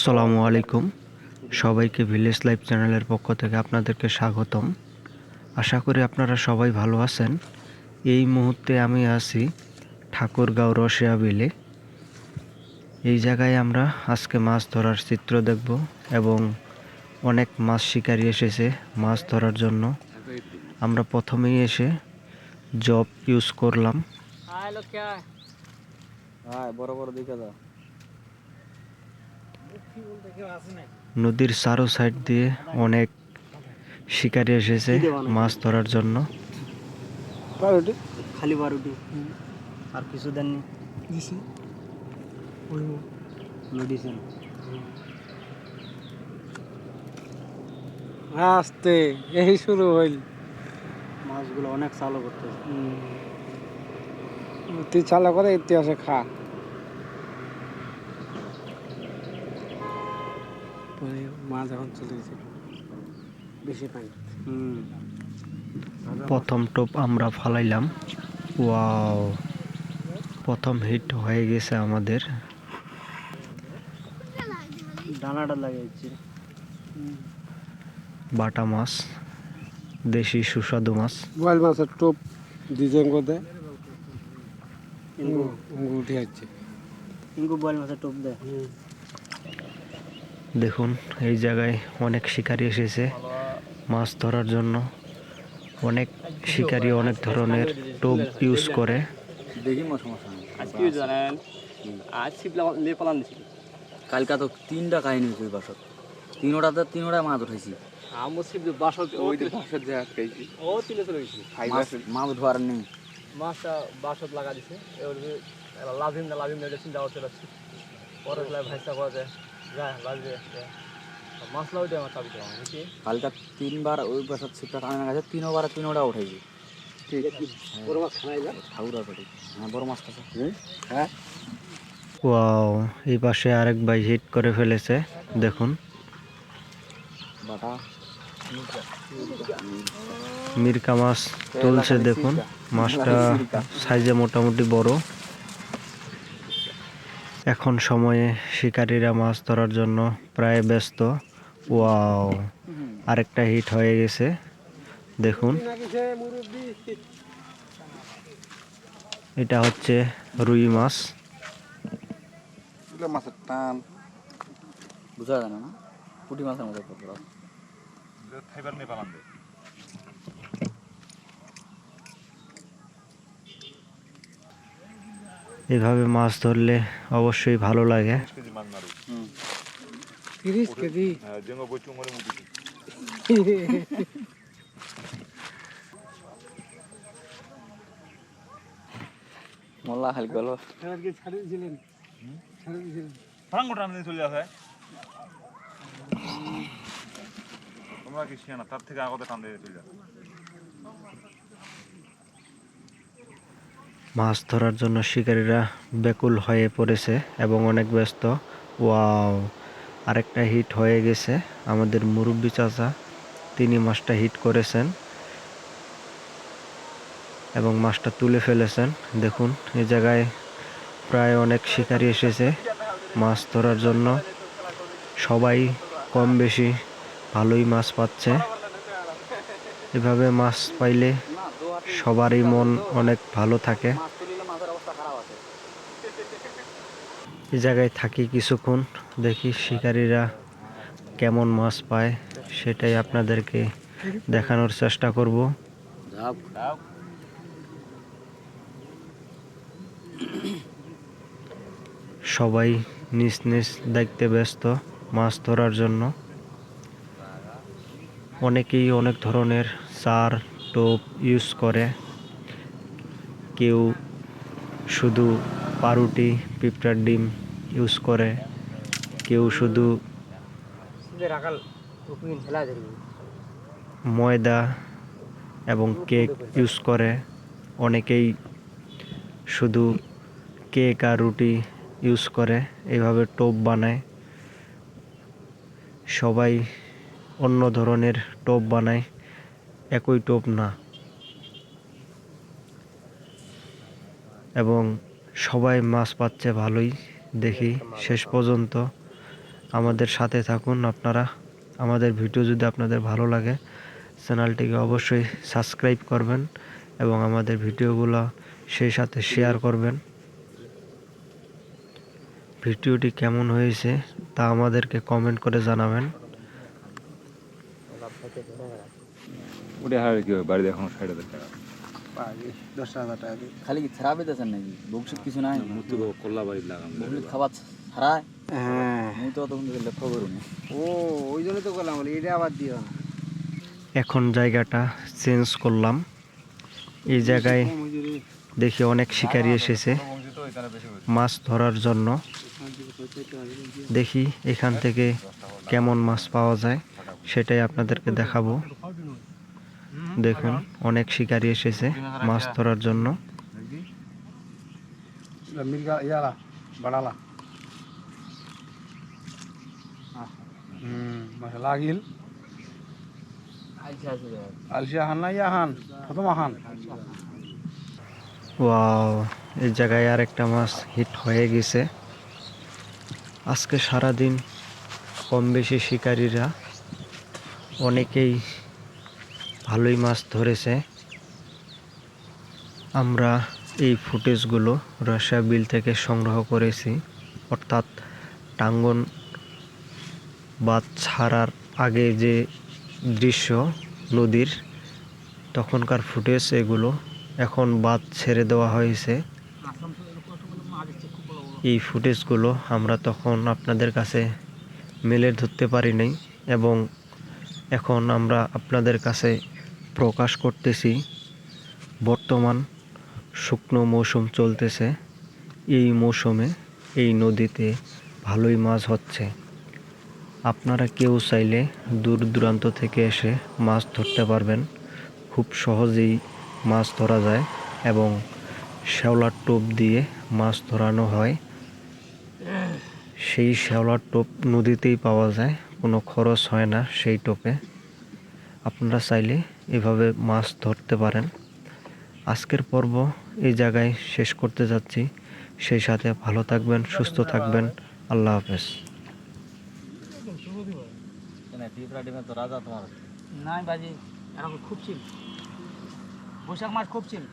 আসসালামু আলাইকুম। সবাইকে ভিলেজ লাইফ চ্যানেলের পক্ষ থেকে আপনাদেরকে স্বাগতম। আশা করি আপনারা সবাই ভালো আছেন। এই মুহূর্তে আমি আছি ঠাকুরগাঁও রসিয়া বিলে। এই জায়গায় আমরা আজকে মাছ ধরার চিত্র দেখব এবং অনেক মাছ শিকারী এসেছে মাছ ধরার জন্য। আমরা প্রথমেই এসে জব ইউজ করলাম। নদীর চারো সাইড দিয়ে অনেক শিকারী এসেছে মাছ ধরার জন্য। খালি বারোটি আর কিছু দেননি মেডিসিন আস্তে এই শুরু হইল। মাছগুলো অনেক চালু করতেছে। তুই চালা করে ইতিহাসে খা পরে মাছ এখন চলে গেছে বেশি পানি। প্রথম টোপ আমরা ফালাইলাম। ওয়াও, প্রথম হিট হয়ে গেছে আমাদের। ডানাটা লাগাইছি বাটা মাছ, দেশি সুস্বাদু মাছ। বোয়াল মাছের টোপ ডিজাইন করে ইঙ্গু উঠে যাচ্ছে। ইঙ্গু বয়েল মাছের টোপ দেয়। দেখুন এই জায়গায় অনেক শিকারী এসেছে মাছ ধরার জন্য। অনেক শিকারী অনেক ধরনের টোপ ইউজ করে। কালকা তো 3টা কাহিনী হয়েছে ওই বাসত, তিনোটা মাছ উঠাইছি। মাছ উঠবার নেই। মাছটা বাসত লাগা দিছে এবার লাভিম না চিন্তা করতে পারছি পরে ভাইসা করা যায় লাগবে মাছ লাউ দিয়ে আমার চাবি দেওয়া নাকি কালকা 3বার ওই বাসত ছিপটা টানা গেছে, তিনোটা উঠাইছি। বড় মাছ খানাই না ঠাকুরা পেটে বড় মাছ আছে। হ্যাঁ ওয়াও, এই পাশে আরেক ভাই হিট করে ফেলেছে। দেখুন বাটা মিরকা মাছ তুলছে। দেখুন মাছটা সাইজে মোটামুটি বড়। এখন সময়ে শিকারীরা মাছ ধরার জন্য প্রায় ব্যস্ত। ওয়াও, আরেকটা হিট হয়ে গেছে। দেখুন এটা হচ্ছে রুই মাছ। মাছের টান বুঝা যায় না, পুঁটি মাছের মতো এভাবে মাছ ধরলে অবশ্যই ভালো লাগে। 30 কেজি মোল্লা খালি গেল। ছাড়ে দিয়েছিলেন চলে আসে তোমরা কি শিয়া না তার থেকে আগতে টান দিয়ে চলে যাবে। মাছ ধরার জন্য শিকারীরা ব্যাকুল হয়ে পড়েছে এবং অনেক ব্যস্ত। ওয়াও, আরেকটা হিট হয়ে গেছে। আমাদের মুরব্বি চাচা তিনি মাছটা হিট করেছেন এবং মাছটা তুলে ফেলেছেন। দেখুন এই জায়গায় প্রায় অনেক শিকারী এসেছে মাছ ধরার জন্য। সবাই কম বেশি ভালোই মাছ পাচ্ছে। এভাবে মাছ পাইলে সবারই মন অনেক ভালো থাকে। এই জায়গায় থাকি কিছুক্ষণ, দেখি শিকারীরা কেমন মাছ পায় সেটাই আপনাদেরকে দেখানোর চেষ্টা করব। সবাই নিজ নিজ দায়িত্বে ব্যস্ত মাছ ধরার জন্য। অনেকেই অনেক ধরনের চার টোপ ইউজ করে। কেউ শুধু পাউরুটি পিঁপড়ার ডিম ইউজ করে, কেউ শুধু ময়দা এবং কেক ইউজ করে, অনেকেই শুধু কেক আর রুটি ইউজ করে। এইভাবে টোপ বানায়। সবাই অন্য ধরনের টোপ বানায়, একই টোপ না। এবং সবাই মাছ পাচ্ছে ভালোই দেখি শেষ পর্যন্ত। আমাদের সাথে থাকুন আপনারা। আমাদের ভিডিও যদি আপনাদের ভালো লাগে চ্যানেলটিকে অবশ্যই সাবস্ক্রাইব করবেন এবং আমাদের ভিডিওগুলো সেই সাথে শেয়ার করবেন। ভিডিওটি কেমন হয়েছে তা আমাদেরকে কমেন্ট করে জানাবেন। ওটা হারে কি হবে বাড়িতে এখন 60,000 টাকা 10,000 টাকা দিয়ে। খালি কি ছাড়া পেতেছেন নাকি? ভবিষ্যৎ কিছু নাই? মূর্তি কল্লা বাড়ি লাগাম ভবিষ্যৎ খাবার ছাড়ায়? হ্যাঁ, আমি তো তখন থেকে লক্ষ্য করিনি। ও ওই জন্য তো করলাম, বলি এটা আবার দিও না। এখন জায়গাটা চেঞ্জ করলাম। এই জায়গায় দেখি অনেক শিকারী এসেছে মাছ ধরার জন্য। দেখি এখান থেকে কেমন মাছ পাওয়া যায় সেটাই আপনাদেরকে দেখাবো। দেখুন অনেক শিকারী এসেছে মাছ ধরার জন্য। মির্গা ইয়ালা বাড়ালা মাছ লাগিল আলসিয়া হান না ইয়া হান প্রথম হান। ওয়াও, এই জায়গায় আর একটা মাছ হিট হয়ে গেছে। আজকে সারাদিন কম বেশি শিকারীরা অনেকেই ভালোই মাছ ধরেছে। আমরা এই ফুটেজগুলো রাশিয়া বিল থেকে সংগ্রহ করেছি, অর্থাৎ টাঙ্গন বাঁধ ছাড়ার আগে যে দৃশ্য নদীর তখনকার ফুটেজ এগুলো। এখন বাঁধ ছেড়ে দেওয়া হয়েছে। এই ফুটেজগুলো আমরা তখন আপনাদের কাছে মেলে ধরতে পারি নাই এবং এখন আমরা আপনাদের কাছে প্রকাশ করতেছি। বর্তমান শুকনো মৌসুম চলতেছে। এই মৌসুমে এই নদীতে ভালোই মাছ হচ্ছে। আপনারা কেউ চাইলে দূর দূরান্ত থেকে এসে মাছ ধরতে পারবেন। খুব সহজেই মাছ ধরা যায় এবং শ্যাওলার টোপ দিয়ে মাছ ধরানো হয়। সেই শ্যাওলার টোপ নদীতেই পাওয়া যায়, কোনো খরচ হয় না সেই টোপে। আপনারা চাইলে এভাবে মাছ ধরতে পারেন। আজকের পর্ব এই জায়গায় শেষ করতে যাচ্ছি। সেই সাথে ভালো থাকবেন, সুস্থ থাকবেন। আল্লাহ হাফেজ। টিপরা ডিমের তো রাজা তোমার। নাই বাজি এরকম খুব চিল, বৈশাখ মাস খুব চিল।